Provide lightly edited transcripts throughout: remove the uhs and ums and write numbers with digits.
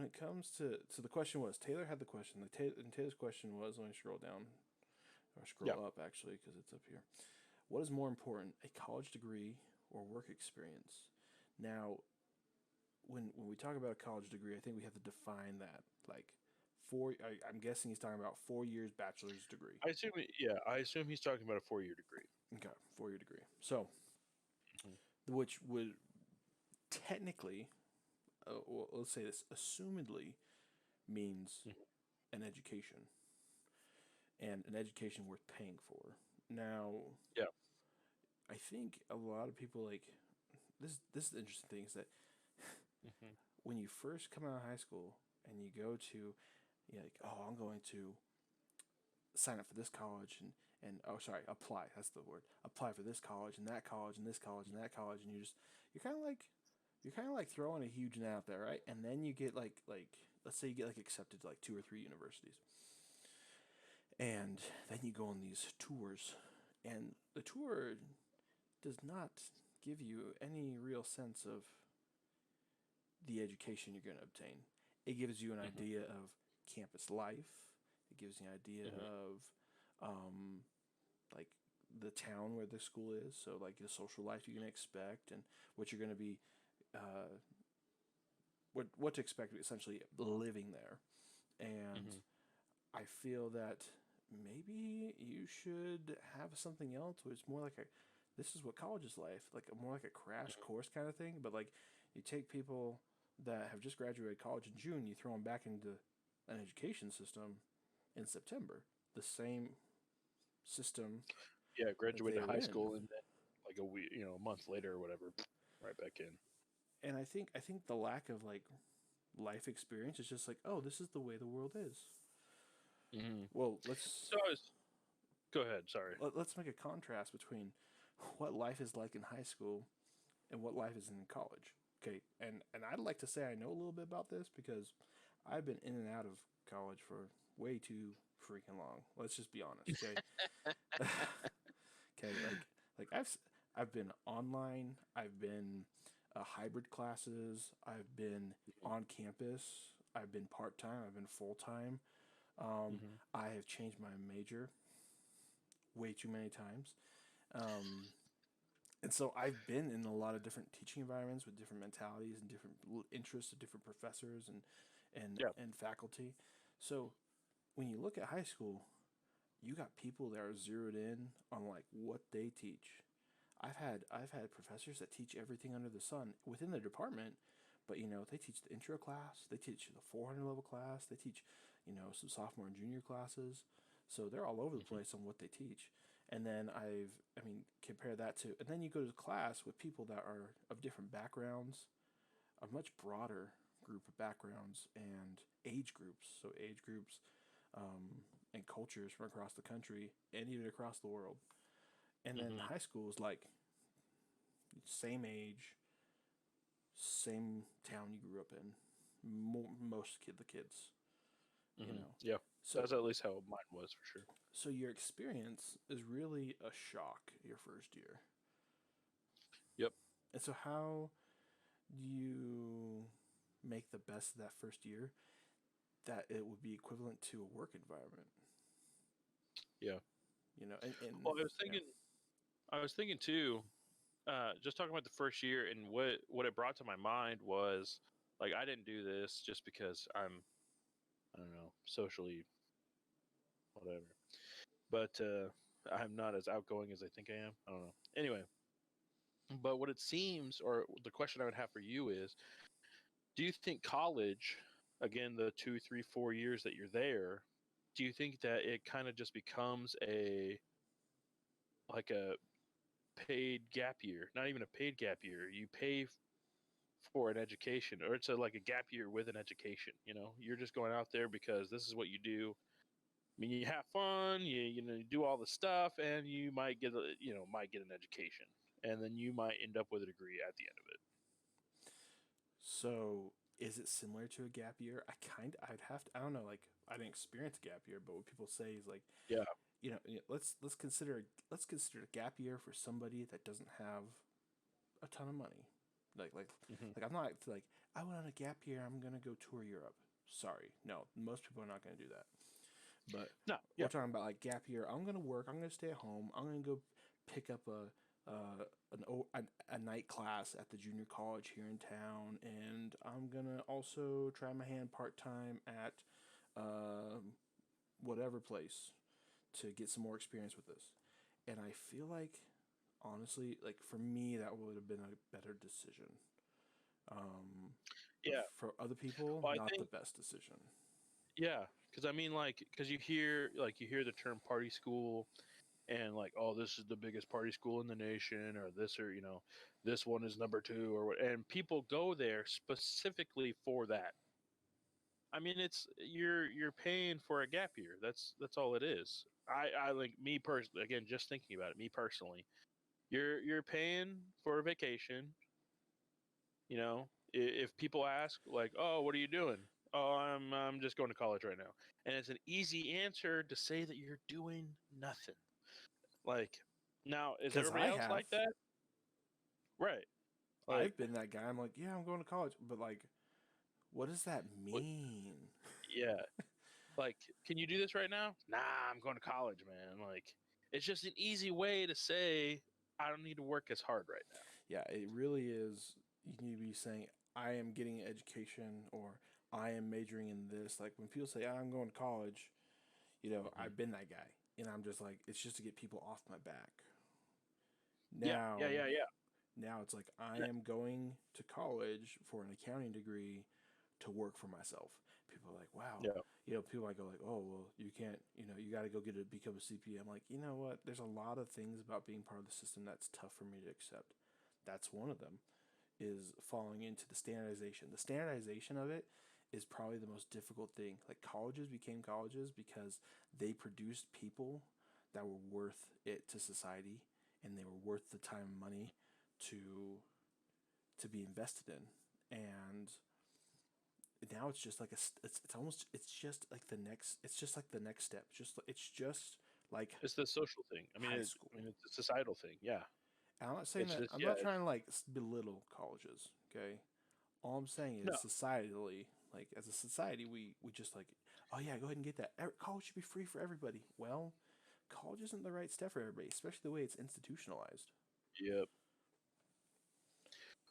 when it comes to, so the question was, Taylor had the question. And Taylor's question was, let me scroll down, or Yeah. scroll up actually, because it's up here. What is more important, a college degree or work experience? Now, when we talk about a college degree, I think we have to define that. Like, I'm guessing he's talking about 4 years bachelor's degree. I assume he's talking about a 4-year degree. Okay, 4 year degree. So, Hmm. which would technically, well, let's say this, assumedly means Hmm. an education, and an education worth paying for. Now, Yeah. I think a lot of people like this. This is the interesting thing is that Hmm. when you first come out of high school and you go to, like, oh, I'm going to sign up for this college and oh, sorry, apply. That's the word. Apply for this college and that college and this college and that college, and you're kind of like throwing a huge net out there, right? And then you get like let's say you get like accepted to like two or three universities, and then you go on these tours, and the tour does not give you any real sense of the education you're going to obtain. It gives you an Hmm. idea of campus life. It gives you an idea Hmm. of like the town where the school is. So like the social life you're going to expect and what you're going to be, what to expect essentially living there. And Hmm. I feel that maybe you should have something else where it's more like a, this is what college is like more like a crash Hmm. course kind of thing. But like you take people that have just graduated college in June, you throw them back into an education system in September, the same system Yeah, that they graduated were high in. school and then like a week, a month later or whatever, right back in. And I think the lack of like life experience is just like, oh, this is the way the world is. Hmm. Well, So go ahead. Sorry. let's make a contrast between what life is like in high school and what life is in college. Okay, and I'd like to say I know a little bit about this because I've been in and out of college for way too freaking long. Let's just be honest, okay? Okay, like I've been online, I've been hybrid classes, I've been Hmm. on campus, I've been part time, I've been full time. Hmm. I have changed my major way too many times. And so I've been in a lot of different teaching environments with different mentalities and different interests of different professors Yeah. and faculty. So when you look at high school, you got people that are zeroed in on like what they teach. I've had professors that teach everything under the sun within the department, but they teach the intro class, they teach the 400 level class, they teach some sophomore and junior classes. So they're all over the Hmm. place on what they teach. And then compare that to, and then you go to class with people that are of different backgrounds, a much broader group of backgrounds and age groups. So age groups and cultures from across the country and even across the world. And then Hmm. high school is like same age, same town you grew up in. The kids, you Hmm. know. Yeah. So That's at least how mine was for sure. so your experience is really a shock your first year. Yep. And so how do you make the best of that first year that it would be equivalent to a work environment? Yeah. And Well, yeah. I was thinking too. Just talking about the first year and what it brought to my mind was like I didn't do this just because I don't know, socially whatever, but I'm not as outgoing as I think I am. I don't know. Anyway, but what it seems, or the question I would have for you is, do you think college, again, the 2, 3, 4 years that you're there, do you think that it kind of just becomes a paid gap year? Not even a paid gap year. You pay for an education, or it's like a gap year with an education. You're just going out there because this is what you do. I mean, you have fun, you do all the stuff, and you might might get an education, and then you might end up with a degree at the end of it. So is it similar to a gap year? I'd have to, I don't know, like I didn't experience a gap year, but what people say is like, Yeah. let's consider a gap year for somebody that doesn't have a ton of money. Like like Hmm. like I'm not like I went on a gap year. I'm gonna go tour Europe. Sorry, no, most people are not gonna do that. But No, we're yeah. talking about like gap year. I'm gonna work. I'm gonna stay at home. I'm gonna go pick up a night class at the junior college here in town, and I'm gonna also try my hand part time at uh, whatever place to get some more experience with this. And I feel like, honestly, like for me, that would have been a better decision. Um, Yeah. for other people, Well, I not the think best decision. yeah, because I mean, like, because you hear the term party school, and like, oh, this is the biggest party school in the nation, or this, or this one is number two, or what, and people go there specifically for that. I mean, it's you're paying for a gap year. That's all it is. I like me personally. Again, just thinking about it, me personally, you're paying for a vacation. If people ask like, "Oh, what are you doing?" "Oh, I'm just going to college right now," and it's an easy answer to say that you're doing nothing. Like, now is Because everybody I else have, like that? Right. Like, I've been that guy. I'm like, yeah, I'm going to college, but like, what does that what? mean? Yeah. Like, can you do this right now? Nah, I'm going to college, man. Like, it's just an easy way to say I don't need to work as hard right now. Yeah, it really is. You need to be saying, I am getting an education or I am majoring in this. Like when people say, I'm going to college, Hmm. I've been that guy. And I'm just like, it's just to get people off my back. Yeah, yeah, Now, yeah, yeah. now it's like, I am going to college for an accounting degree to work for myself. People are like, wow. Yeah. People might go like, oh, well, you can't, you got to go become a CPA. I'm like, you know what? There's a lot of things about being part of the system that's tough for me to accept. That's one of them is falling into the standardization. The standardization of it is probably the most difficult thing. Like colleges became colleges because they produced people that were worth it to society and they were worth the time and money to be invested in. And now it's just like it's almost it's just like the next step. It's just like It's the social thing. I mean, high school. it's a societal thing. Yeah. And I'm not saying It's that just I'm yeah. not trying to like belittle colleges. Okay, all I'm saying No. is societally, like as a society, we just like, oh yeah, go ahead and get that. College should be free for everybody. Well, college isn't the right step for everybody, especially the way it's institutionalized. Yep.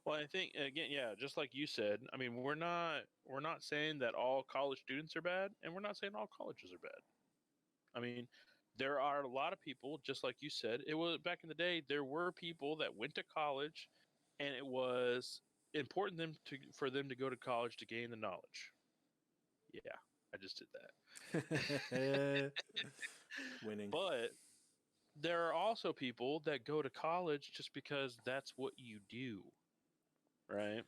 Well, I think again, yeah, just like you said. I mean, we're not saying that all college students are bad, and we're not saying all colleges are bad. I mean, there are a lot of people, just like you said. It was back in the day. There were people that went to college, and it was important for them to go to college to gain the knowledge. Yeah, I just did that. Winning. But there are also people that go to college just because that's what you do, right?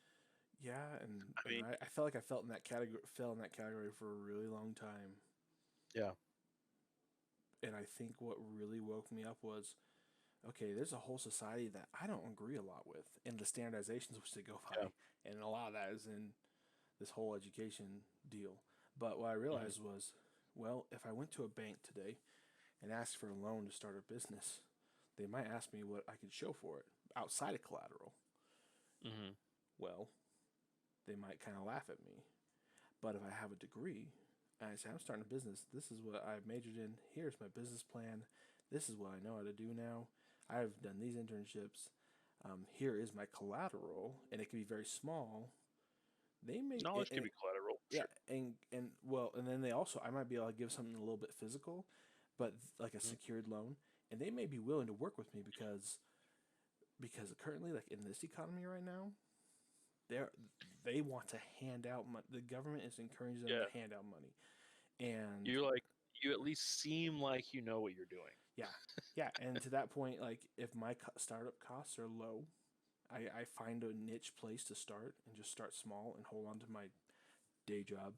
Yeah, I and mean, I felt like I fell in that category for a really long time. yeah, And I think what really woke me up was, okay, there's a whole society that I don't agree a lot with, and the standardizations which they go yeah, by, and a lot of that is in this whole education deal. But what I hmm, realized was, well, if I went to a bank today and asked for a loan to start a business, they might ask me what I could show for it outside of collateral. hmm, Well, they might kind of laugh at me. But if I have a degree and I say, I'm starting a business, this is what I majored in, here's my business plan, this is what I know how to do now, I've done these internships, here is my collateral, and it can be very small. They may, knowledge can be collateral, yeah, sure. and well, and then they also, I might be able to give something a little bit physical, but like a Hmm. secured loan, and they may be willing to work with me because currently, like in this economy right now, they're they want to hand out money. The government is encouraging them Yeah, to hand out money, and you like you at least seem like you know what you're doing. yeah, yeah, and to that point, like if my startup costs are low, I find a niche place to start and just start small and hold on to my day job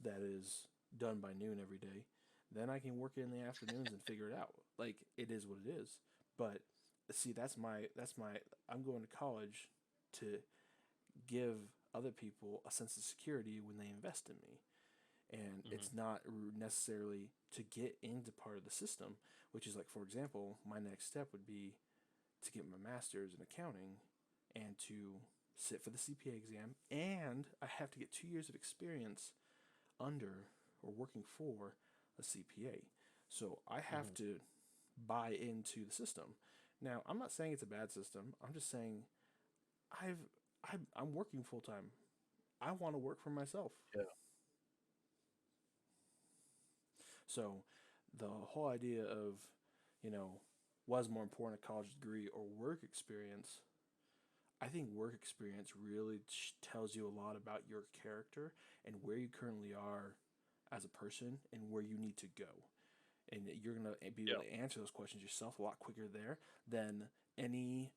that is done by noon every day. Then I can work in the afternoons and figure it out. Like it is what it is. But see, that's my I'm going to college to give other people a sense of security when they invest in me. And Hmm. it's not necessarily to get into part of the system, which is like, for example, my next step would be to get my master's in accounting and to sit for the CPA exam, and I have to get 2 years of experience under or working for a CPA. So I have Hmm. to buy into the system. Now, I'm not saying it's a bad system. I'm just saying I've I'm working full time. I want to work for myself. Yeah. So the whole idea of, you know, what is more important, a college degree or work experience? I think work experience really tells you a lot about your character and where you currently are as a person and where you need to go. And you're going to be able Yeah. to answer those questions yourself a lot quicker there than any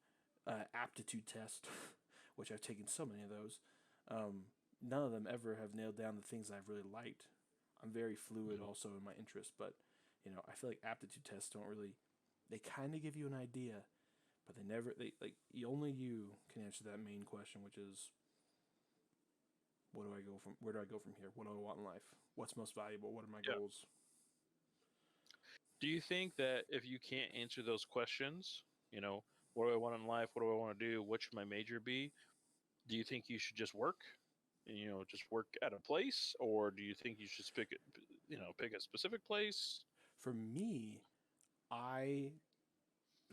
aptitude test, which I've taken so many of those. Um, None of them ever have nailed down the things I've really liked. I'm very fluid Hmm. also in my interests, but I feel like aptitude tests don't really. They kind of give you an idea, but they never. They like only you can answer that main question, which is what do I go from? Where do I go from here? What do I want in life? What's most valuable? What are my Yeah. goals? Do you think that if you can't answer those questions, what do I want in life? What do I want to do? What should my major be? Do you think you should just work and, just work at a place, or do you think you should pick a specific place? For me, I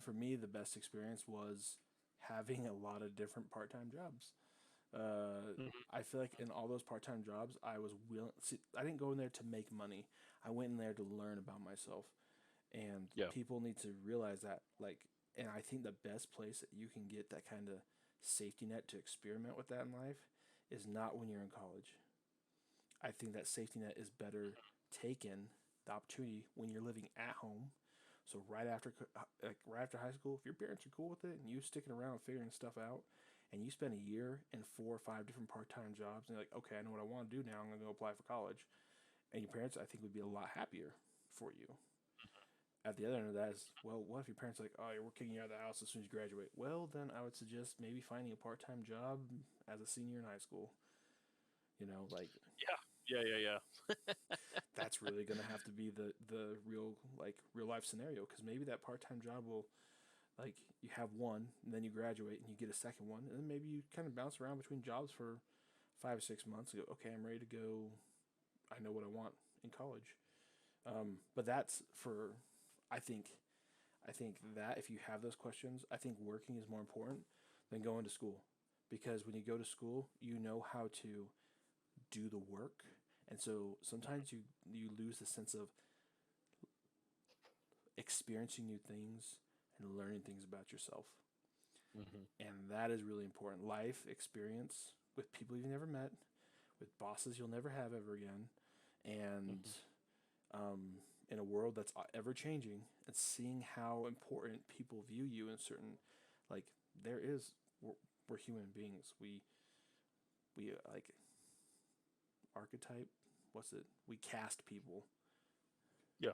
for me the best experience was having a lot of different part-time jobs. Uh, Hmm. I feel like in all those part-time jobs, I was willing. See, I didn't go in there to make money. I went in there to learn about myself, and Yeah. people need to realize that. And I think the best place that you can get that kind of safety net to experiment with that in life is not when you're in college. I think that safety net is better taken the opportunity when you're living at home. So right after high school, if your parents are cool with it and you sticking around figuring stuff out, and you spend a year in 4 or 5 different part-time jobs, and you're like, okay, I know what I want to do now. I'm gonna go apply for college, and your parents, I think, would be a lot happier for you. At the other end of that is, well, what if your parents are like, oh, we're kicking you out of the house as soon as you graduate? Well, then I would suggest maybe finding a part-time job as a senior in high school. Like Yeah. Yeah. Yeah. Yeah. that's really going to have to be the real life scenario, because maybe that part-time job will, like, you have one and then you graduate and you get a second one, and then maybe you kind of bounce around between jobs for 5 or 6 months and go, okay, I'm ready to go. I know what I want in college. But that's for I think that if you have those questions, I think working is more important than going to school, because when you go to school you know how to do the work, and so sometimes you lose the sense of experiencing new things and learning things about yourself. Hmm. And that is really important. Life experience with people you've never met, with bosses you'll never have ever again, and Hmm. in a world that's ever changing, and seeing how important people view you in certain, like, there is, we're human beings. We like archetype. What's it? We cast people, Yeah.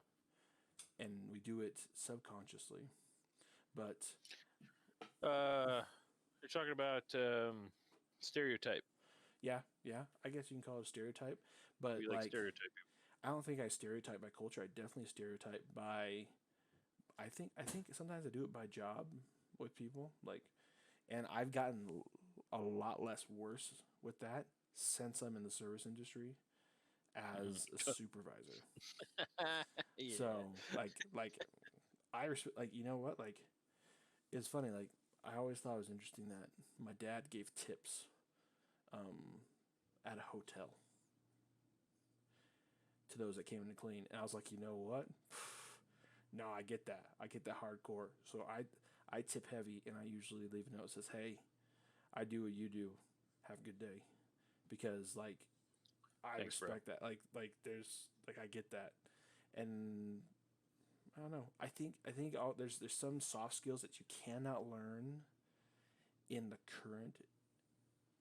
and we do it subconsciously. But Uh, you're talking about stereotype. yeah, yeah, I guess you can call it a stereotype. But We like like, stereotype. I don't think I stereotype by culture. I definitely stereotype by. I think sometimes I do it by job with people. Like, and I've gotten a lot less worse with that since I'm in the service industry as a Hmm. supervisor. Yeah. So I respect, like, you know what, like, it's funny, like, I always thought it was interesting that my dad gave tips um, at a hotel to those that came in to clean, and I was like, you know what? No, I get that. I get that hardcore. So I tip heavy, and I usually leave a note that says, "Hey, I do what you do. Have a good day," because like I Thanks, bro. respect that. Like I get that, and I don't know. I think there's some soft skills that you cannot learn in the current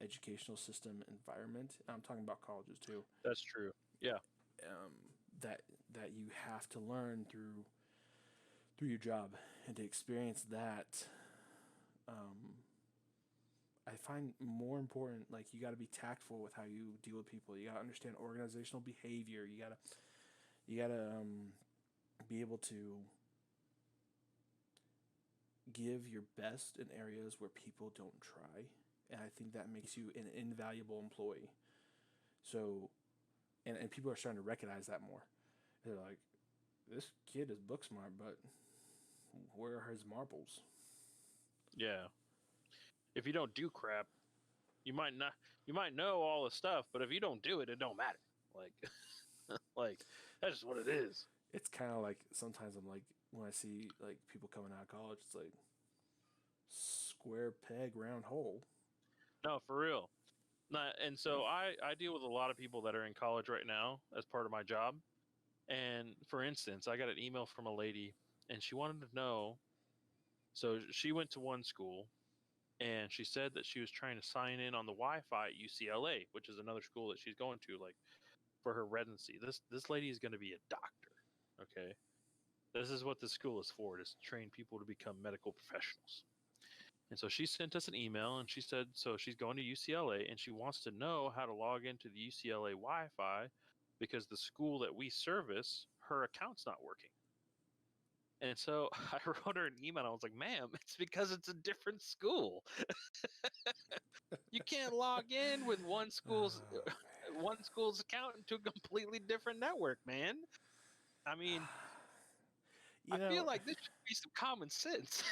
educational system environment. And I'm talking about colleges too. That's true. Yeah. Um, that that you have to learn through your job, and to experience that. Um, I find more important. Like, you got to be tactful with how you deal with people. You got to understand organizational behavior. You gotta be able to give your best in areas where people don't try. and I think that makes you an invaluable employee. So, and people are starting to recognize that more. They're like, this kid is book smart, but where are his marbles? Yeah. If you don't do crap, you might not. You might know all the stuff, but if you don't do it, it don't matter. Like, like that's just what it is. It's kind of like sometimes I'm like when I see like people coming out of college, it's like square peg round hole. No, for real. And so I deal with a lot of people that are in college right now as part of my job. And for instance, I got an email from a lady, and she wanted to know. So she went to one school, and she said that she was trying to sign in on the Wi-Fi at UCLA, which is another school that she's going to, like for her residency. This lady is going to be a doctor. Okay, this is what the school is for: is to train people to become medical professionals. And so she sent us an email, and she said so she's going to UCLA, and she wants to know how to log into the UCLA Wi-Fi because the school that we service, her account's not working. And so I wrote her an email. I was like, "Ma'am, it's because it's a different school. You can't log in with Oh, one school's account into a completely different network, man. I mean, I you feel know, like this should be some common sense."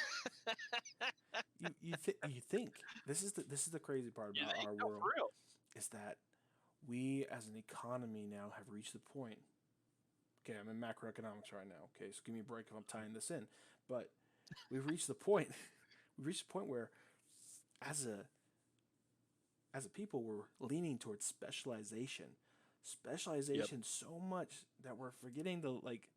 you think this is the crazy part You about think? our No, world for real. is that we as an economy now have reached the point. Okay, I'm in macroeconomics right now. Okay, so give me a break if I'm tying this in, but we've reached the point. We've reached the point where, as a people, we're leaning towards Yep. specialization so much that we're forgetting the like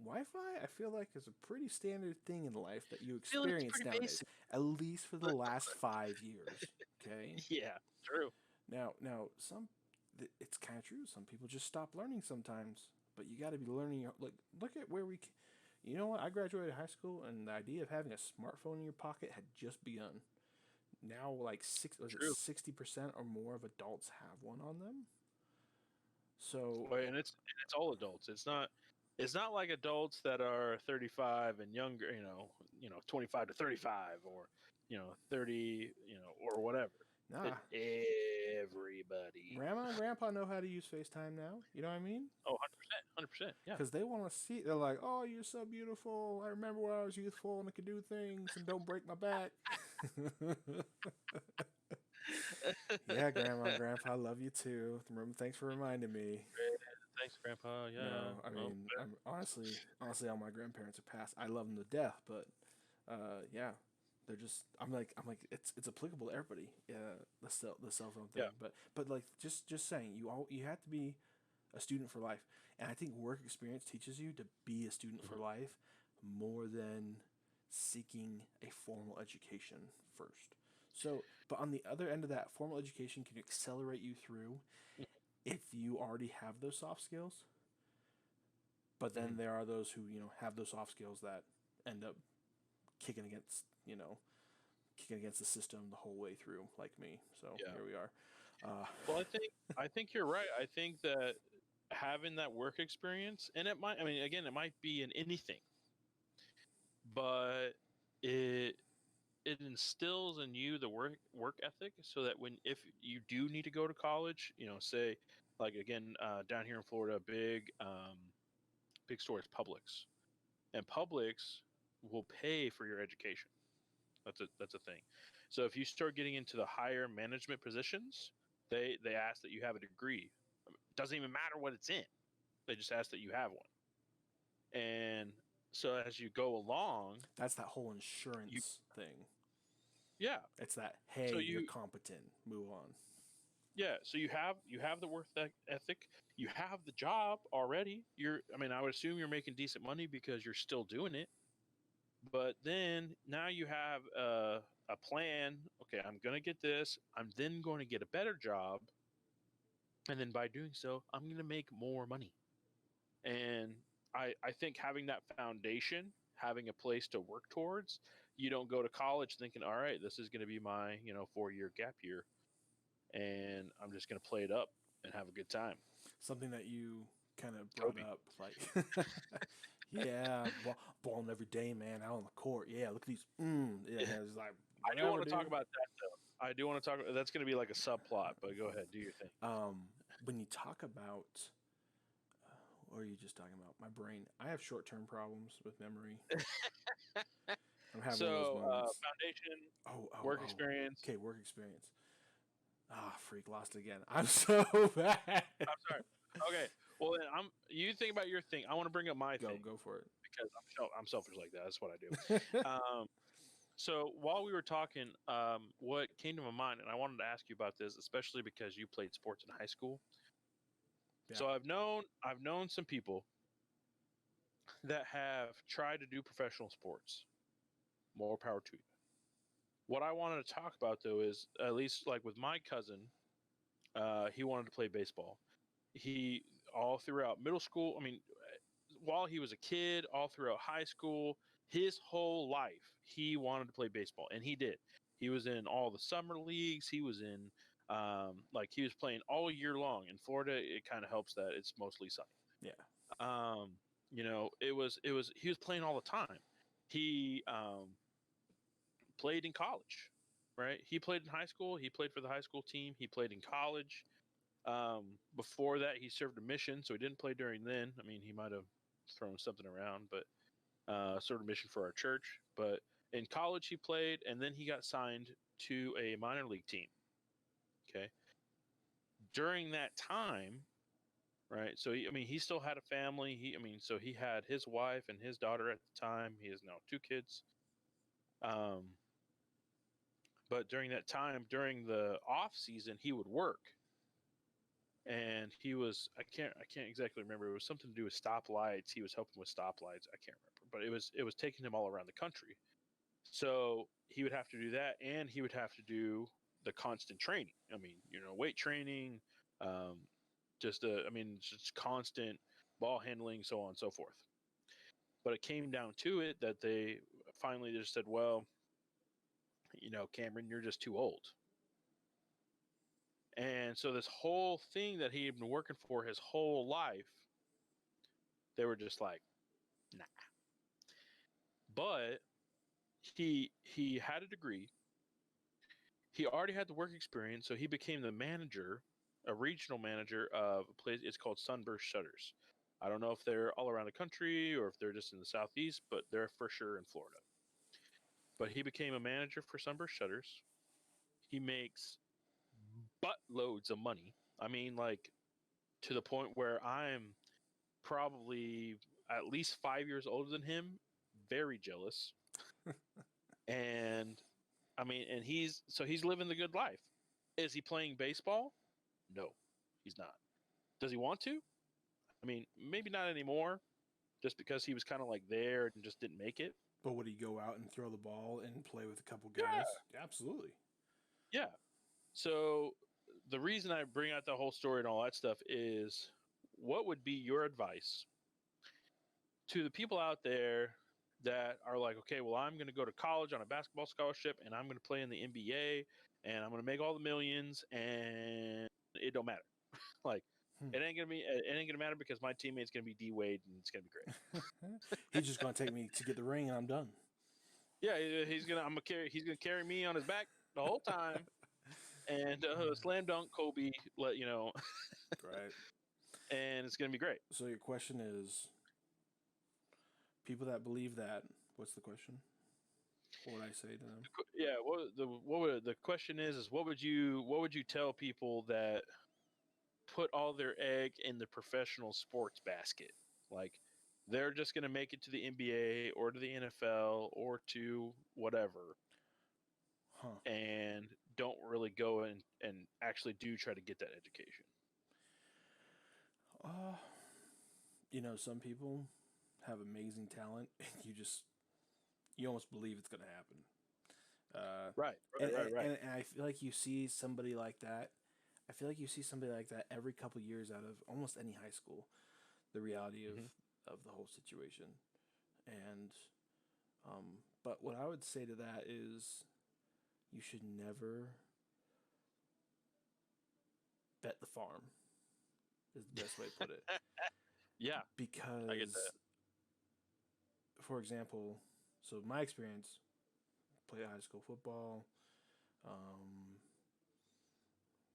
Wi-Fi. I feel like is a pretty standard thing in life that you I feel like it's experience pretty nowadays, basic. at least for the But last 5 years. Okay, yeah, true. now it's kind of true. Some people just stop learning sometimes, but you got to be learning. Like look at where we. You know what? I graduated high school, and the idea of having a smartphone in your pocket had just begun. Now, like was it True. 60% or more of adults have one on them? So Well, and it's all adults. It's not like adults that are 35 and younger, 25 to 35 or 30, or whatever. nah, Everybody. grandma and grandpa know how to use FaceTime now. You know what I mean? Oh, 100%, 100%. Yeah. Because they want to see. They're like, "Oh, you're so beautiful. I remember when I was youthful and I could do things and don't break my back." Yeah, grandma and grandpa, I love you too. Remember, thanks for reminding me. Thanks, Grandpa. Yeah. No, I Well, mean, I'm honestly, all my grandparents are passed. I love them to death, but yeah, they're just. I'm like, it's applicable to everybody. Yeah, the cell phone yeah. thing, but like just saying, you have to be a student for life, and I think work experience teaches you to be a student for Mhm. life more than seeking a formal education first. So, but on the other end of that, formal education can accelerate you through if you already have those soft skills. But then Mhm. there are those who have those soft skills that end up kicking against kicking against the system the whole way through, like me. So Yeah. here we are. Uh, Well, I think you're right. I think that having that work experience, and it might, I mean, again, it might be in anything, but it it instills in you the work ethic so that when if you do need to go to college, say like again down here in Florida, big store is Publix, and Publix will pay for your education. That's a thing. So if you start getting into the higher management positions, they ask that you have a degree. It doesn't even matter what it's in. They just ask that you have one. And so as you go along, that's that whole you insurance thing. yeah. It's that, So hey, you're you competent. Move on. yeah, so you have the work ethic, you have the job already. I mean, I would assume you're making decent money because you're still doing it. But then now you have a plan. Okay, I'm going to get this. I'm then going to get a better job. And then by doing so, I'm going to make more money. And I think having that foundation, having a place to work towards, you don't go to college thinking, all right, this is going to be my 4-year gap year. And I'm just going to play it up and have a good time. Something that you kind of brought Kobe. up, like, yeah, balling every day, man, out on the court. Yeah, look at these. Yeah, it's like I do whatever, want to talk dude. about that though. I do want to talk. That's going to be like a subplot, but go ahead, do your thing. When you talk about, what are you just talking about? My brain. I have short-term problems with memory. I'm having one of those So, moments. foundation, Oh, oh, work oh. experience. Okay, work experience. Ah, freak, lost again. I'm so bad. I'm sorry. Okay. Well, then You think about your thing. I want to bring up my thing Go for because I'm selfish like that. That's what I do. it. Um, so while we were talking, what came to my mind, and I wanted to ask you about this, especially because you played sports in high school. Yeah. So I've known some people that have tried to do professional sports. More power to you. What I wanted to talk about though is at least like with my cousin, he wanted to play baseball. He all throughout middle school. I mean, while he was a kid, all throughout high school, his whole life, he wanted to play baseball, and he did. He was in all the summer leagues. He was in, like, he was playing all year long. In Florida, it kind of helps that it's mostly sunny. Yeah. Um, he was playing all the time. He played in college, right? He played in high school. He played for the high school team. He played in college. Before that, he served a mission, so he didn't play during then. I mean, he might have thrown something around, but served a mission for our church. But in college, he played, and then he got signed to a minor league team. Okay. During that time, right? So he still had a family. So he had his wife and his daughter at the time. He has now two kids. Um, but during that time, during the off season, he would work, and he was I can't exactly remember. It was something to do with stoplights. He was helping with stoplights. I can't remember, but it was taking him all around the country. So he would have to do that, and he would have to do the constant training. I mean, weight training, um, just constant ball handling, so on and so forth. But it came down to it that they finally just said, well, Cameron, you're just too old. And so this whole thing that he had been working for his whole life, they were just like, nah. But he had a degree. He already had the work experience, so he became the manager, a regional manager of a place. It's called Sunburst Shutters. I don't know if they're all around the country or if they're just in the southeast, but they're for sure in Florida. But he became a manager for Sunburst Shutters. He makes buttloads of money. I mean, like, to the point where I'm probably at least 5 years older than him, very jealous. And he's living the good life. Is he playing baseball? No, he's not. Does he want to? I mean, maybe not anymore, just because he was kind of like there and just didn't make it. But would he go out and throw the ball and play with a couple Yeah, guys? Absolutely. yeah. So the reason I bring out the whole story and all that stuff is, what would be your advice to the people out there that are like, okay, well, I'm going to go to college on a basketball scholarship and I'm going to play in the NBA and I'm going to make all the millions and it don't matter. Like, it ain't gonna matter because my teammate's gonna be D Wade and it's gonna be great. He's just gonna take me to get the ring and I'm done. Yeah, he's gonna carry me on his back the whole time and slam dunk Kobe, Right. and it's gonna be great. So your question is, people that believe that, what's the question? What would I say to them? Yeah, the question is what would you tell people that put all their egg in the professional sports basket? Like, they're just going to make it to the NBA or to the NFL or to whatever, Huh. and don't really go and actually do try to get that education. Uh, some people have amazing talent, and you almost believe it's gonna happen. Right, And, right. and I feel like you see somebody like that. I feel like you see somebody like that every couple years out of almost any high school. The reality Mm-hmm. of the whole situation, and but what I would say to that is, you should never bet the farm. Is the best way to put it. Yeah, I get Because, that. for example, so my experience, played high school football, Um,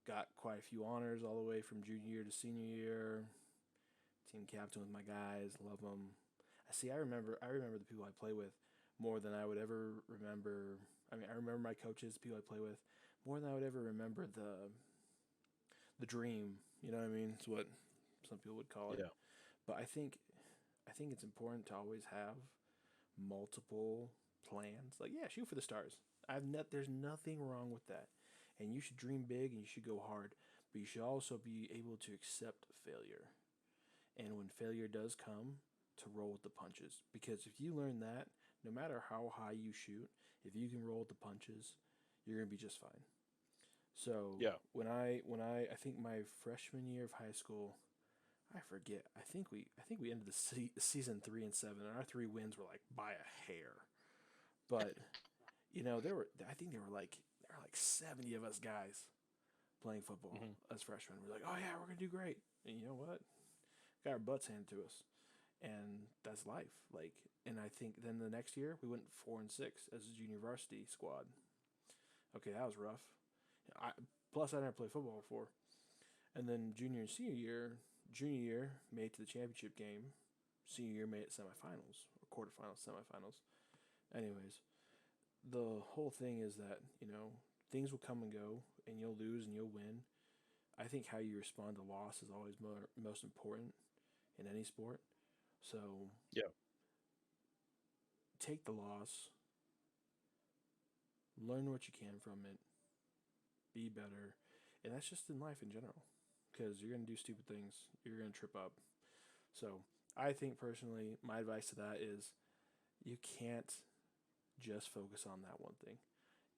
got quite a few honors all the way from junior year to senior year. Team captain with my guys, love them. I see. I remember the people I play with more than I would ever remember. I mean, I remember my coaches, the people I play with, more than I would ever remember the dream. You know what I mean? It's what some people would call it. Yeah. But I think it's important to always have multiple plans. Like, yeah, shoot for the stars. There's nothing wrong with that. And you should dream big and you should go hard, but you should also be able to accept failure. And when failure does come, to roll with the punches. Because if you learn that, no matter how high you shoot, if you can roll with the punches, you're gonna be just fine. So Yeah. I think my freshman year of high school, I forget. I think we ended the season 3-7, and our three wins were like by a hair. But there were I think there were like 70 of us guys playing football Hmm. as freshmen. We're like, oh yeah, we're gonna do great. And you know what? Got our butts handed to us, and that's life. Like, and I think then the next year we went 4-6 as a junior varsity squad. Okay, that was rough. I Plus I never played football before, and then junior and senior year, junior year made it to the championship game. Senior year made it semifinals or quarterfinals, semifinals. Anyways, the whole thing is that things will come and go, and you'll lose and you'll win. I think how you respond to loss is always most important in any sport. So Yeah. take the loss, learn what you can from it, be better, and that's just in life in general. Because you're gonna do stupid things, you're gonna trip up. So I think personally, my advice to that is you can't just focus on that one thing.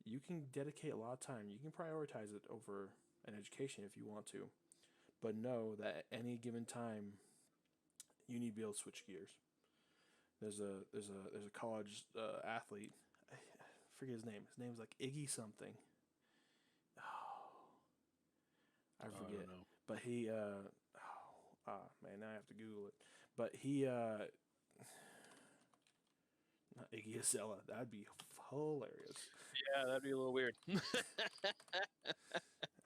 You can dedicate a lot of time. You can prioritize it over an education if you want to, but know that at any given time, you need to be able to switch gears. There's a college athlete. I forget his name. His name's like Iggy something. I I forget. don't know. But he man, now I have to Google it. But not Iggy Azalea. That'd be hilarious. Yeah, that'd be a little weird.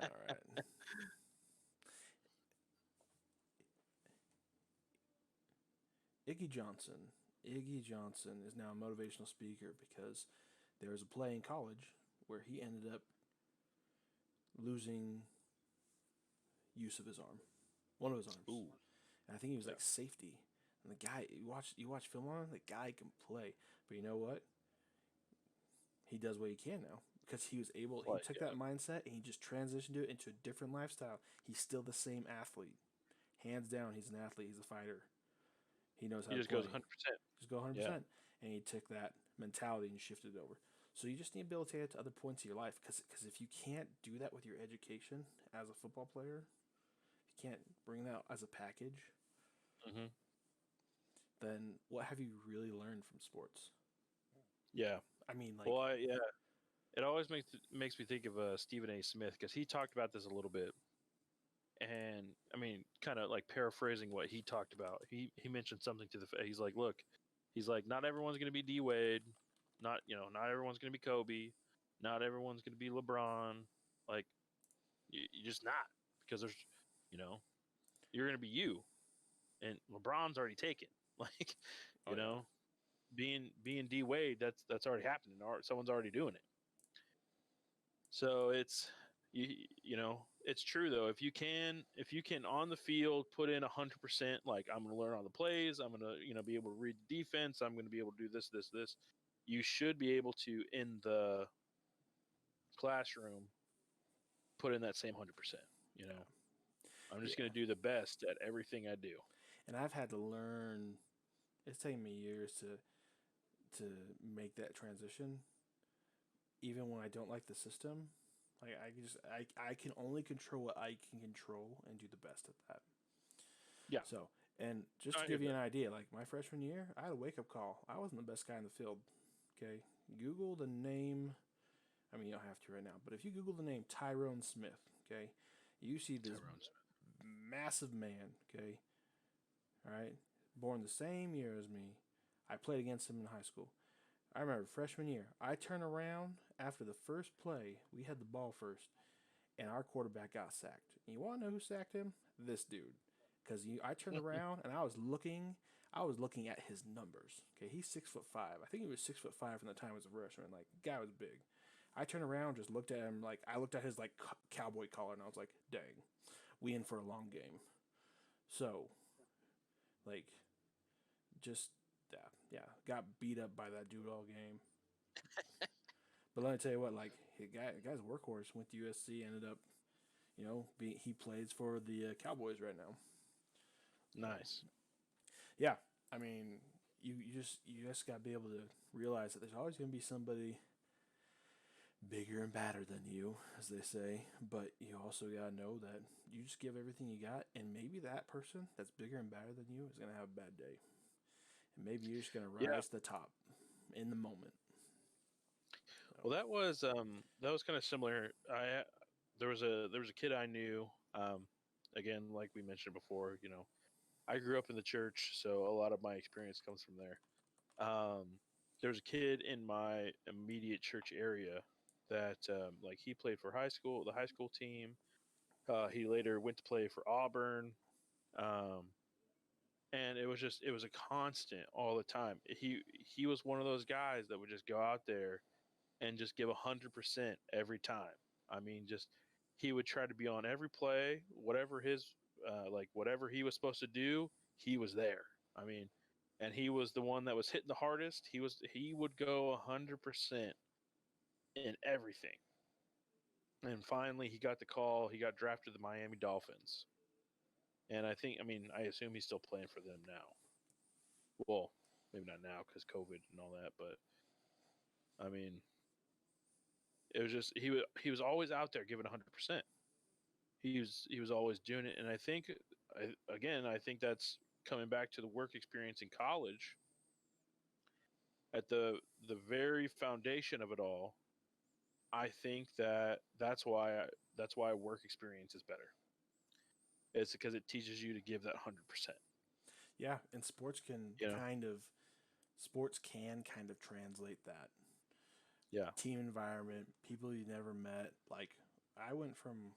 All right. Iggy Johnson. Iggy Johnson is now a motivational speaker because there was a play in college where he ended up losing use of his arm, one of his arms. Ooh. And I think he was Yeah. like safety. And the guy, you watch film on him, the guy can play. But you know what? He does what he can now because he was able. He But took yeah, that mindset and he just transitioned it into a different lifestyle. He's still the same athlete, hands down. He's an athlete. He's a fighter. He knows how he to just goes play. 100%. Just go 100. Yeah. percent And he took that mentality and shifted it over. So you just need to be able to take it to other points of your life because if you can't do that with your education as a football player, if you can't bring that as a package, Hmm. then what have you really learned from sports? Yeah. I mean, like, Well, yeah. It always makes me think of Stephen A. Smith because he talked about this a little bit, and I mean, kind of like paraphrasing what he talked about. He mentioned something to the. He's like, look, he's like, not everyone's going to be D Wade, not everyone's going to be Kobe, not everyone's going to be LeBron. Like, you just not because there's, you know, you're going to be you, and LeBron's already taken. Like, oh you yeah, know, being D Wade, that's already happening. Someone's already doing it. So you you know it's true though. If you can on the field put in 100%, like I'm going to learn all the plays, I'm going to be able to read the defense, I'm going to be able to do this. You should be able to in the classroom put in that same 100%. You yeah, know, I'm just yeah. going to do the best at everything I do. And I've had to learn. It's taken me years to make that transition, even when I don't like the system. Like I can only control what I can control and do the best at that. Yeah, So, and just to I give get you that. an idea, like my freshman year, I had a wake up call. I wasn't the best guy in the field. Okay, Google the name. I mean, you don't have to right now, but if you Google the name Tyrone Smith, okay, you see this Tyrone Smith. massive man. Okay, all right, born the same year as me. I played against him in high school. I remember freshman year. I turn around after the first play. We had the ball first, and our quarterback got sacked. And you want to know who sacked him? This dude. Because I turned around and I was looking. I was looking at his numbers. Okay, he's 6'5". I think he was 6'5" from the time he was a freshman. Like, guy was big. I turned around, just looked at him. Like, I looked at his like cowboy collar, and I was like, dang, we in for a long game. So, like, just yeah, got beat up by that dude all game. But let me tell you what, like, the guy's a workhorse. Went to USC, ended up, he plays for the Cowboys right now. So Nice. yeah, I mean, you just got to be able to realize that there's always going to be somebody bigger and badder than you, as they say. But you also got to know that you just give everything you got, and maybe that person that's bigger and badder than you is going to have a bad day, and maybe you're just going to Yeah. rise to the top in the moment. So, Well, that was kind of similar. I there was a kid I knew. Again, like we mentioned before, I grew up in the church, so a lot of my experience comes from there. There was a kid in my immediate church area that like he played for the high school team. He later went to play for Auburn. Um, and it was a constant all the time. He was one of those guys that would just go out there and just give 100% every time. I mean, just he would try to be on every play, whatever his whatever he was supposed to do, he was there. I mean, and he was the one that was hitting the hardest. He would go 100% in everything. And finally, he got the call. He got drafted to the Miami Dolphins. And I mean, I assume he's still playing for them now. Well, maybe not now because COVID and all that, but I mean, it was just he was always out there giving 100%. He was always doing it, and I think that's coming back to the work experience in college. At the very foundation of it all, I think that's why work experience is better. It's because it teaches you to give that 100%. yeah, and You know? sports can kind of translate that Yeah. team environment, people you never met. Like, I went from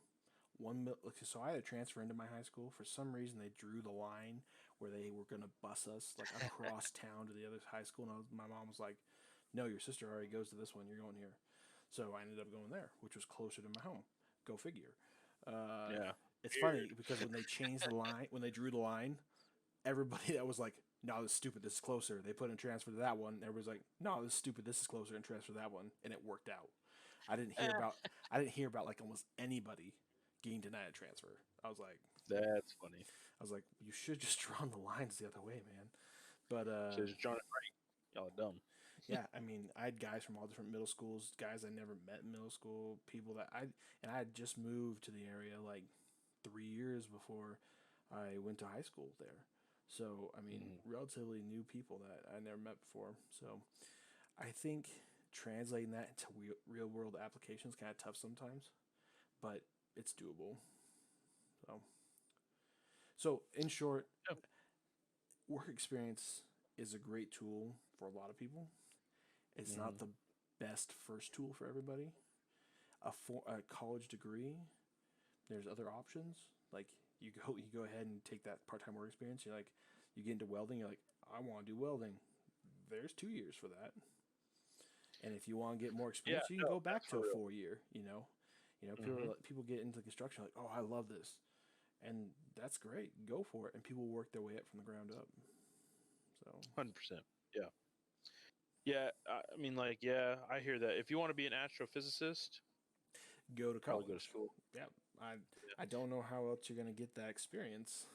so I had to transfer into my high school. For some reason, they drew the line where they were gonna bus us like across town to the other high school, and my mom was like, "No, your sister already goes to this one. You're going here." So I ended up going there, which was closer to my home. Go figure. Uh, Yeah. it's funny Weird. because when they changed the line, when they drew the line, everybody that was like, "No, this is stupid. This is closer." They put in transfer to that one. Everybody's like, "No, this is stupid. This is closer," and transfer to that one, and it worked out. I didn't hear about I didn't hear about like almost anybody getting denied a transfer. That's funny. I was like, you should just draw the lines the other way, man. But Should have just drawn it right. Y'all are dumb. yeah, I mean, I had guys from all different middle schools, guys I never met in middle school, people that I had just moved to the area like 3 years before I went to high school there. So I mean, Mm. relatively new people that I never met before. So I think translating that into real world applications kind of tough sometimes, but it's doable. So in short, Yeah. work experience is a great tool for a lot of people. It's not Mm. the best first tool for everybody. A college degree, there's other options. Like, you go ahead and take that part time work experience. You're like, you get into welding. You're like, I want to do welding. There's 2 years for that. And if you want to get more Yeah. experience, you can No, go that's back to for a real. 4 year. Hmm. People get into construction like, oh, I love this, and that's great. Go for it, and people work their way up from the ground up. So 100%. Yeah. Yeah. I mean, like, yeah, I hear that. If you want to be an astrophysicist, go to probably go to college. school. Yeah, I don't know how else you're gonna get that experience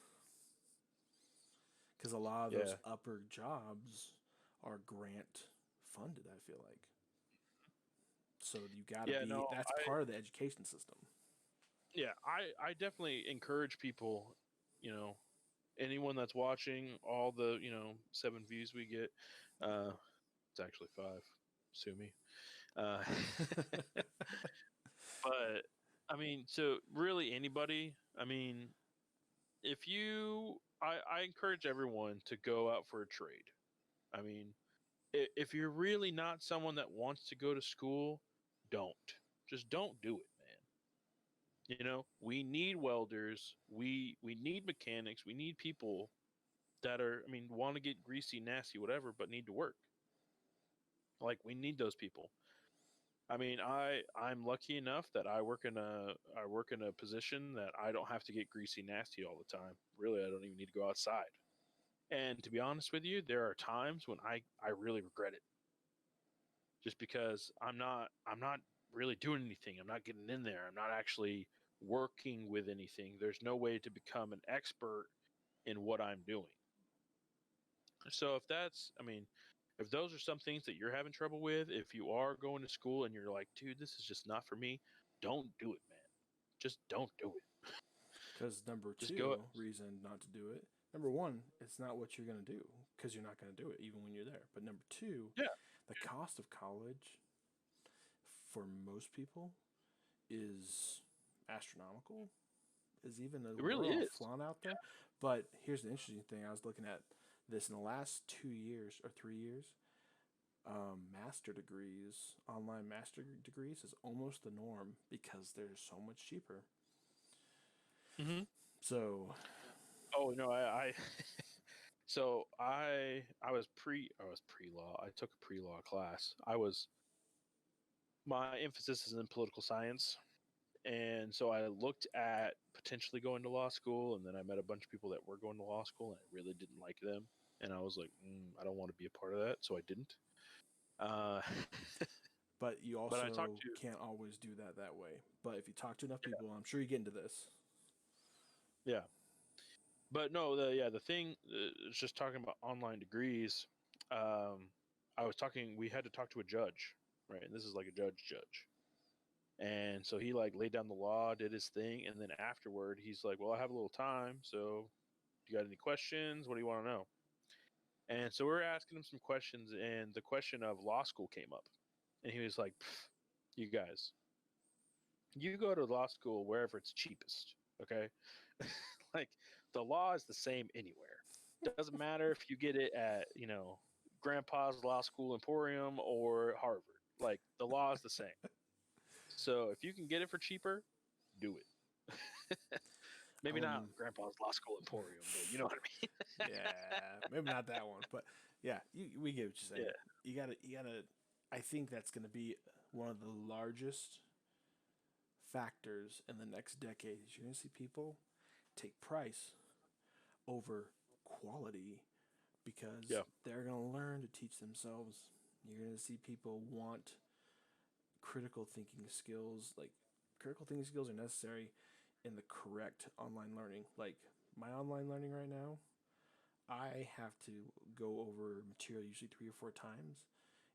because a lot of those Yeah. upper jobs are grant funded. I feel like so you got to Yeah. be. No. That's part of the education system. Yeah. I definitely encourage people. You know, anyone that's watching, all the 7 views we get. Uh, it's actually 5. Sue me. Uh, but I mean, so really anybody. I mean, if you, I encourage everyone to go out for a trade. I mean, if you're really not someone that wants to go to school, don't. Just don't do it, man. You know, we need welders, we need mechanics, we need people that are, I mean, want to get greasy, nasty, whatever, but need to work. Like we need those people. I mean, I'm lucky enough that I work in a position that I don't have to get greasy, nasty all the time. Really, I don't even need to go outside. And to be honest with you, there are times when I really regret it, just because I'm not really doing anything. I'm not getting in there. I'm not actually working with anything. There's no way to become an expert in what I'm doing. So if that's, I mean, if those are some things that you're having trouble with, if you are going to school and you're like, dude, this is just not for me, don't do it, man. Just don't do it. Because number Just go. two reason not to do it. Number one, it's not what you're going to do because you're not going to do it even when you're there. But number two, Yeah, the cost of college for most people is astronomical. Is even a it really little is. flaunt out there. But here's the interesting thing: I was looking at this in the last 2 years or 3 years. Master degrees, online master degrees, is almost the norm because they're so much cheaper. Hmm. So, Oh no, I so I was pre law. I took a pre law class. I was My emphasis is in political science, and so I looked at potentially going to law school, and then I met a bunch of people that were going to law school, and I really didn't like them, and I was like, I don't want to be a part of that, so I didn't. Uh, but you but I talked also to can't always do that way. But if you talk to enough people, I'm sure you get into this. yeah, but no, the thing is just talking about online degrees. Um, I was talking. We had to talk to a judge, right? And this is like a judge. And so he like laid down the law, did his thing, and then afterward he's like, "Well, I have a little time, so do you got any questions? What do you want to know?" And so we are asking him some questions, and the question of law school came up, and he was like, "You guys, you go to law school wherever it's cheapest, okay? Like the law is the same anywhere. Doesn't matter if you get it at Grandpa's Law School Emporium or Harvard. Like the law is the same. So if you can get it for cheaper, do it." Maybe not Um, Grandpa's Law School Emporium, but you know what I mean. yeah, maybe not that one, but yeah, we get what you're saying. Yeah. You gotta. I think that's gonna be one of the largest factors in the next decade. Is you're gonna see people take price over quality because Yeah. they're going to learn to teach themselves. You're going to see people want critical thinking skills. Like, critical thinking skills are necessary in the correct online learning. Like, my online learning right now, I have to go over material usually 3 or 4 times,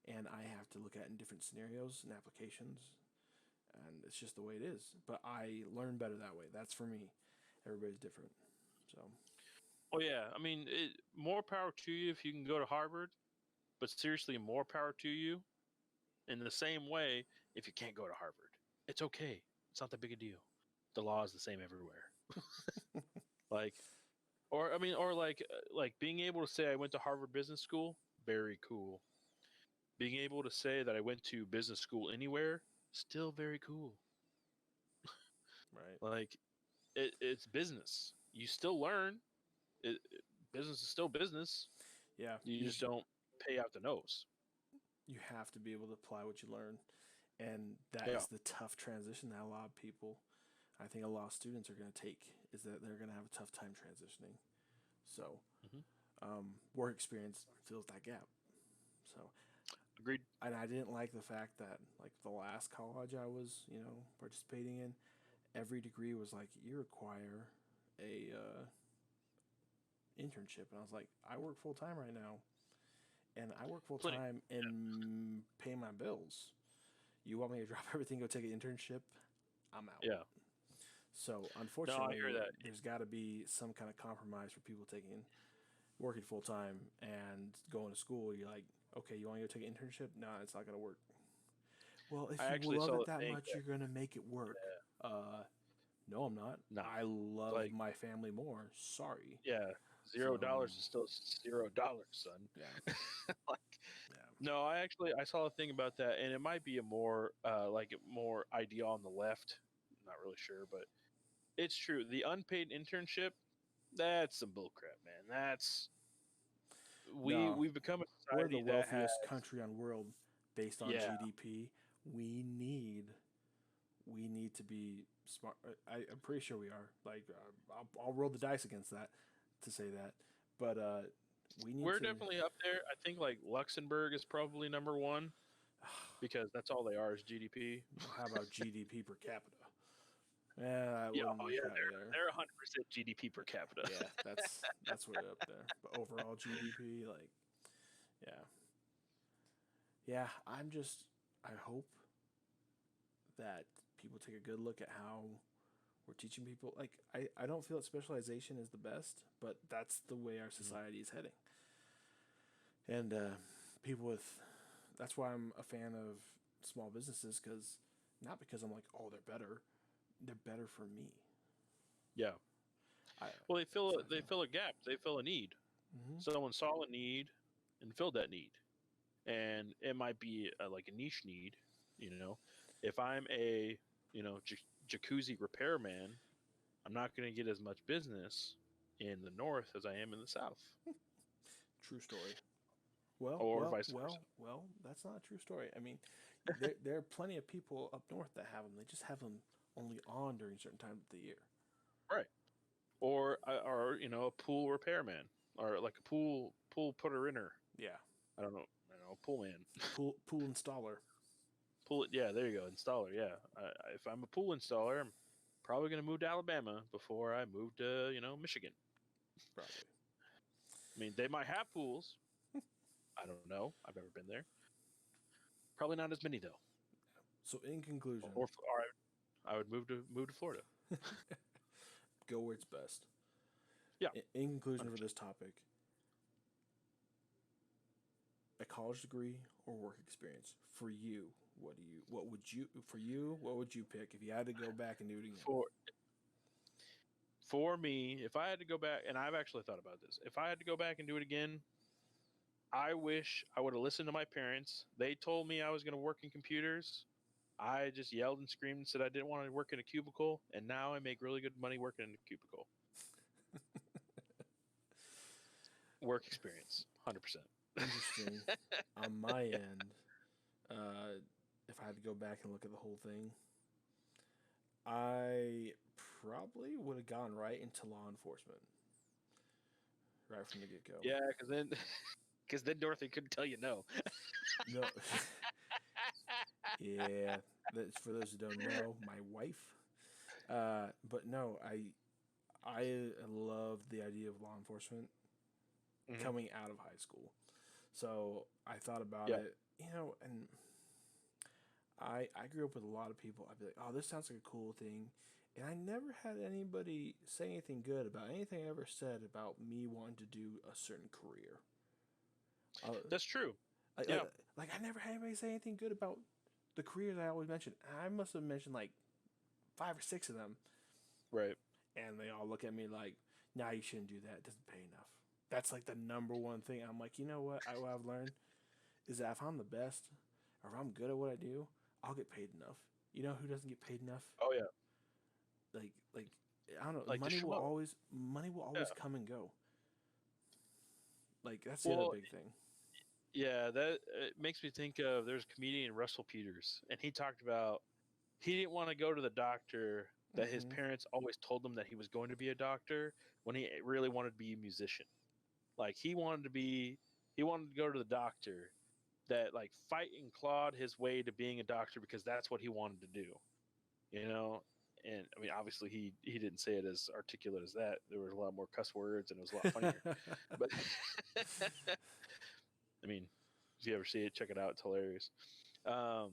and I have to look at it in different scenarios and applications, and it's just the way it is. But I learn better that way. That's for me. Everybody's different. So, Oh yeah. I mean, more power to you if you can go to Harvard, but seriously, more power to you in the same way if you can't go to Harvard. It's okay. It's not that big a deal. The law is the same everywhere. Like, or I mean, or like being able to say I went to Harvard Business School, very cool. Being able to say that I went to business school anywhere, still very cool. right. Like, it's business. You still learn. Business is still business. Yeah, You just don't pay out the nose. you have to be able to apply what you learn, and that Yeah. is the tough transition that a lot of people, I think a lot of students are going to take, is that they're going to have a tough time transitioning. So Hmm. work experience fills that gap. So, Agreed. and I didn't like the fact that like the last college I was participating in, every degree was like you require a internship, and I was like, I work full time right now, and I work full Plenty. time and pay my bills. You want me to drop everything, go take an internship? I'm out. Yeah. So No, I unfortunately, hear that. there's got to be some kind of compromise for people taking working full time and going to school. You're like, okay, you want to go take an internship? No, it's not gonna work. Well, I if you actually love saw it the that thing much, that, you're gonna make it work. No, I'm not. nah, I love like, my family more. Sorry. yeah, So $0 is still $0, son. yeah, Like, yeah. No, I saw a thing about that, and it might be a more more idea on the left. Not really sure, but it's true. The unpaid internship, that's some bullcrap, man. That's No, we've become a we're the society that has wealthiest country on world based on yeah. GDP. We need we need to be smart. I'm pretty sure we are. Like, I'll roll the dice against that to say that, but we need We're to. definitely up there. I think like Luxembourg is probably number one because that's all they are is GDP. How about GDP per capita? Yeah, I Yeah, wouldn't oh be yeah, high there. they're 100% GDP per capita. Yeah, that's way up there. But overall GDP, like, yeah, yeah. I hope that people take a good look at how we're teaching people. Like, I don't feel that specialization is the best, but that's the way our Mhm. society is heading. And people with that's why I'm a fan of small businesses, because not because I'm like, oh, they're better for me. Yeah. I Well, that's how I they feel. fill a gap. They fill a need. Hmm. Someone saw a need and filled that need, and it might be like a niche need. You know, if I'm a jacuzzi repairman, I'm not going to get as much business in the north as I am in the south, True story. Well, or well, vice versa. well, well. That's not a true story. I mean, there are plenty of people up north that have them. They just have them only on during certain times of the year. Right. Or a pool repairman, or like a pool putter inner. Yeah, I don't know, pool man. pool installer. Pool. Yeah, there you go. Installer. Yeah. If I'm a pool installer, I'm probably going to move to Alabama before I move to Michigan. Probably. I mean, they might have pools. I don't know. I've never been there. Probably not as many though. So in conclusion, Or I would move to Florida. go where it's best. Yeah. In conclusion for 100%. this topic, a college degree or work experience for you. What would you pick if you had to go back and do it again? For for me, if I had to go back, and I've actually thought about this, if I had to go back and do it again, I wish I would have listened to my parents. They told me I was going to work in computers. I just yelled and screamed and said I didn't want to work in a cubicle, and now I make really good money working in a cubicle. Work experience, 100%. Interesting. On my end, uh, if I had to go back and look at the whole thing, I probably would have gone right into law enforcement right from the get go. Yeah, because then Dorothy couldn't tell you no. No, yeah, that's for those who don't know, my wife. But no, I love the idea of law enforcement Hmm. coming out of high school. So I thought about Yeah, it, and I grew up with a lot of people. I'd be like, oh, this sounds like a cool thing. And I never had anybody say anything good about anything I ever said about me wanting to do a certain career. Uh, that's true. like, Yeah, like, like I never had anybody say anything good about the careers I always mentioned. I must have mentioned like five or six of them, right. and they all look at me like, "Nah, you shouldn't do that. It doesn't pay enough." That's like the number one thing. I'm like, you know what I've learned is that if I'm the best, or if I'm good at what I do, I'll get paid enough. You know who doesn't get paid enough? Oh yeah, Like I don't know. like the schmo. Money will Yeah. always come and go. Like that's the other Well, big thing. yeah, that it makes me think of there's a comedian Russell Peters, and he talked about he didn't want to go to the doctor that his Hmm. parents always told him that he was going to be a doctor when he really wanted to be a musician. Like he wanted to go to the doctor that like fight and clawed his way to being a doctor because that's what he wanted to do. You know, and I mean obviously he didn't say it as articulate as that. There was a lot more cuss words and it was a lot funnier. But I mean, if you ever see it, check it out. It's hilarious. Um,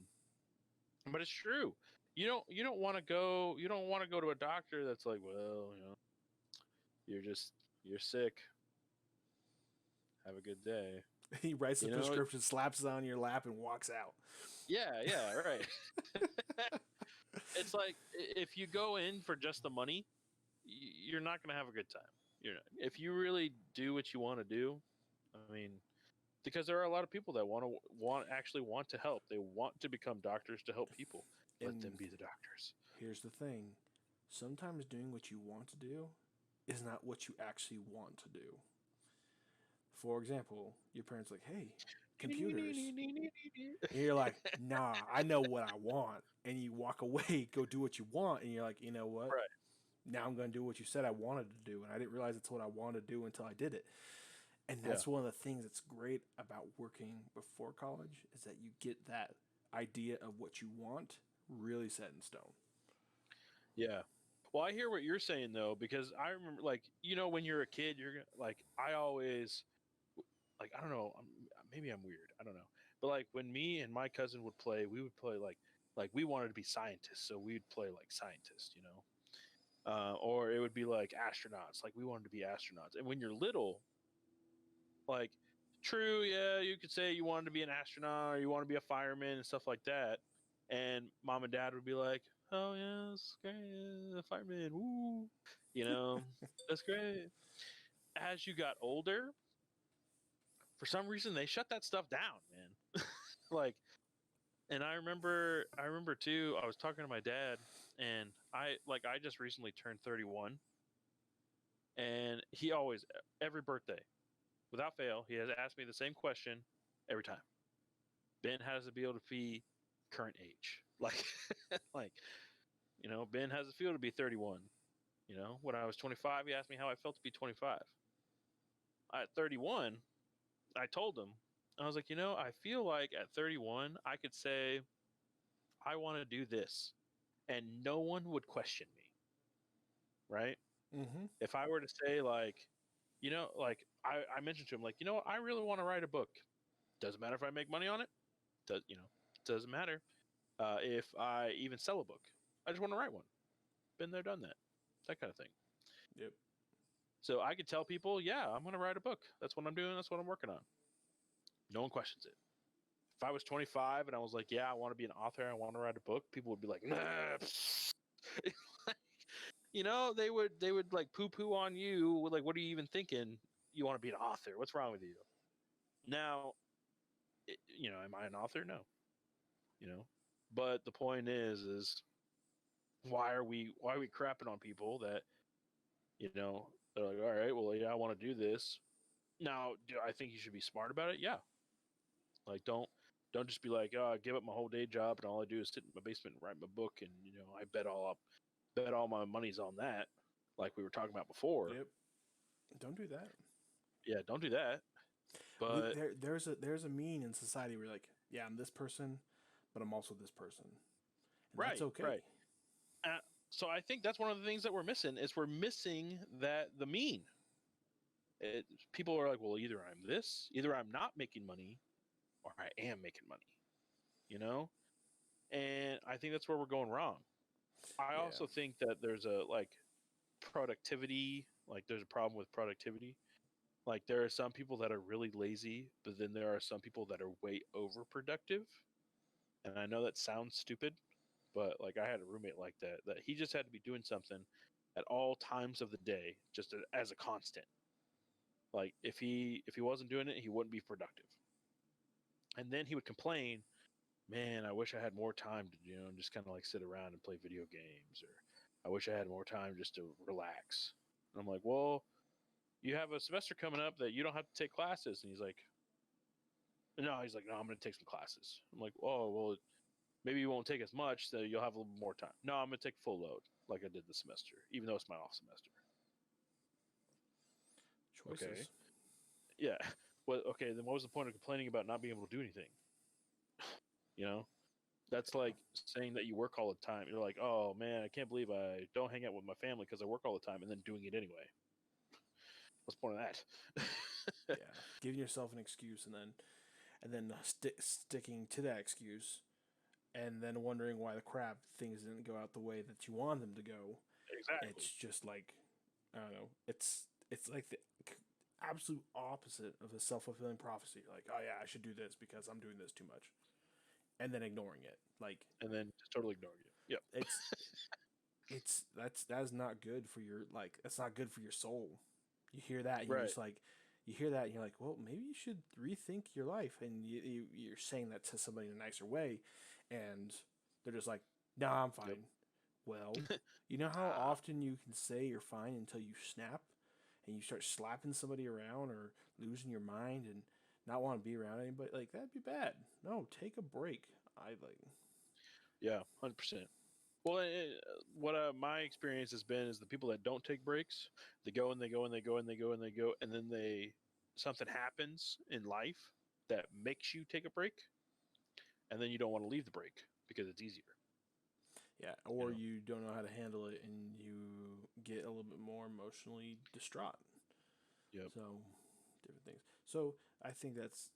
but it's true. You don't want to go. You don't want to go to a doctor that's like, well, you're just you're sick. Have a good day. He writes the You know? prescription, slaps it on your lap, and walks out. Yeah, yeah, right. It's like if you go in for just the money, you're not going to have a good time. You're not. If you really do what you want to do, I mean, because there are a lot of people that want to help. They want to become doctors to help people. Let them And be the doctors. here's the thing, sometimes doing what you want to do is not what you actually want to do. For example, your parents like, hey, computers. And you're like, nah, I know what I want. And you walk away, go do what you want. And you're like, you know what? Right. Now I'm going to do what you said I wanted to do. And I didn't realize it's what I wanted to do until I did it. And Yeah. that's one of the things that's great about working before college is that you get that idea of what you want really set in stone. Yeah. Well, I hear what you're saying though, because I remember, like, when you're a kid, like, I always, like, I don't know, maybe I'm weird, I don't know, but like when me and my cousin would play, we would play like we wanted to be scientists, so we'd play like scientists, or it would be like astronauts, like we wanted to be astronauts. And when you're little, like, true, yeah, you could say you wanted to be an astronaut or you want to be a fireman and stuff like that, and mom and dad would be like, oh yeah, that's great, yeah, fireman, woo, you know, that's great. As you got older, for some reason they shut that stuff down, man. Like, and I remember too, I was talking to my dad, and I just recently turned 31, and he always, every birthday, without fail, he has asked me the same question every time. Ben has to be able to be current age. Like, like, Ben has to feel to be 31. When I was 25, he asked me how I felt to be 25. At 31, I told him, I was like, I feel like at 31, I could say, I want to do this, and no one would question me, right? Mm-hmm. If I were to say, like, like I mentioned to him, like, I really want to write a book. Doesn't matter if I make money on it. Doesn't matter if I even sell a book. I just want to write one. Been there, done that. That kind of thing. Yep. So I could tell people, yeah, I'm going to write a book. That's what I'm doing. That's what I'm working on. No one questions it. If I was 25 and I was like, yeah, I want to be an author, I want to write a book, people would be like, nah. They would like poo poo on you. Like, what are you even thinking? You want to be an author? What's wrong with you? Now, am I an author? No. You know, but the point is why are we crapping on people that they're like, all right, well, yeah, I want to do this. Now, do I think you should be smart about it? Yeah. Like, don't just be like, oh, I give up my whole day job and all I do is sit in my basement and write my book, and I bet all my money's on that, like we were talking about before. Yep. Don't do that. Yeah, don't do that. We But there's a mean in society where like, yeah, I'm this person, but I'm also this person, and that's right, okay. right. So I think that's one of the things that we're missing is we're missing that the mean. People are like, well, either I'm not making money, or I am making money. You know, and I think that's where we're going wrong. I Yeah. also think that there's a productivity, like there's a problem with productivity. Like there are some people that are really lazy, but then there are some people that are way overproductive. And I know that sounds stupid, but like I had a roommate like that he just had to be doing something at all times of the day, just as a constant. Like if he wasn't doing it, he wouldn't be productive. And then he would complain, man, I wish I had more time to, just kind of like sit around and play video games, or I wish I had more time just to relax. And I'm like, well, you have a semester coming up that you don't have to take classes. And he's like, no, I'm going to take some classes. I'm like, oh, well, maybe you won't take as much, so you'll have a little more time. No, I'm going to take full load like I did this semester, even though it's my off semester. Okay. Choices. Yeah. Well, okay, then what was the point of complaining about not being able to do anything? You know? That's Yeah. like saying that you work all the time. You're like, oh man, I can't believe I don't hang out with my family because I work all the time, and then doing it anyway. What's the point of that? Yeah. Giving yourself an excuse and then sticking to that excuse, and then wondering why the crap things didn't go out the way that you want them to go. Exactly. It's just like, I don't know. It's like the absolute opposite of a self fulfilling prophecy. Like, oh yeah, I should do this because I'm doing this too much, and then ignoring it. Like, And then just totally ignoring you. Yep. it's that is not good for your, like, that's not good for your soul. You hear that and you're Right. just like, you hear that and you're like, well, maybe you should rethink your life. And you're saying that to somebody in a nicer way, and they're just like, nah, I'm Yep. fine. Well, you know how Nah. often you can say you're fine until you snap and you start slapping somebody around or losing your mind and not want to be around anybody? Like, that'd be bad. No, take a break. I like, Yeah, 100%. Well, what my experience has been is the people that don't take breaks, they go and they go and they go and they go and they go, and then something happens in life that makes you take a break, and then you don't want to leave the break because it's easier. yeah, You or know. you don't know how to handle it and you get a little bit more emotionally distraught. Yep. So, different things. So, I think that's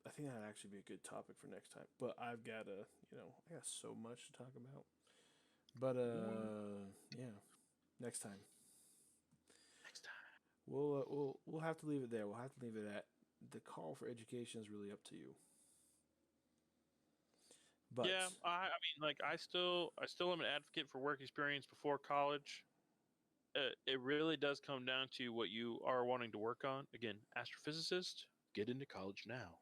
I think that'd actually be a good topic for next time. But I've got I got so much to talk about. But Ooh, yeah, next time next time. we'll have to leave it there. We'll have to leave it at the call for education is really up to you. But Yeah, I mean, like, I still am an advocate for work experience before college. It really does come down to what you are wanting to work on. Again, astrophysicist, get into college now.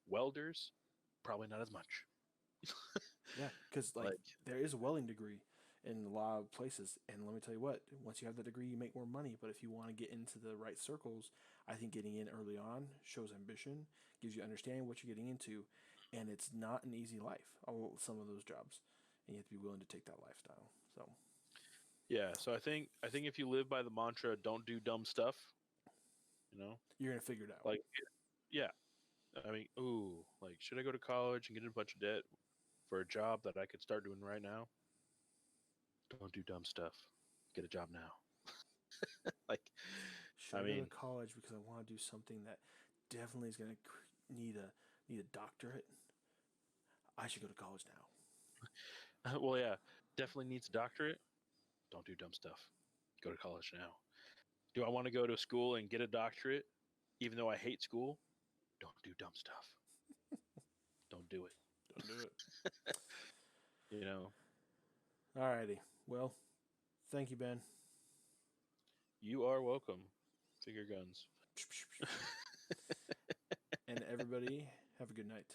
Welders, probably not as much. yeah, because like Like, there is a welding degree in a lot of places, and let me tell you what, once you have the degree, you make more money. But if you want to get into the right circles, I think getting in early on shows ambition, gives you understanding what you're getting into, and it's not an easy life. Some of those jobs, and you have to be willing to take that lifestyle. So yeah, so I think if you live by the mantra, don't do dumb stuff, you know, you're gonna figure it out. like, yeah, I mean, ooh, like, should I go to college and get in a bunch of debt for a job that I could start doing right now? Don't do dumb stuff. Get a job now. Like, Should I I go to mean, college because I want to do something that definitely is gonna need a doctorate? I should go to college now. well, yeah, definitely needs a doctorate. Don't do dumb stuff. Go to college now. Do I want to go to school and get a doctorate, even though I hate school? Don't do dumb stuff. Don't do it. Don't do it. You know, Alrighty. Well, thank you, Ben. you are welcome. Figure guns. And everybody, have a good night.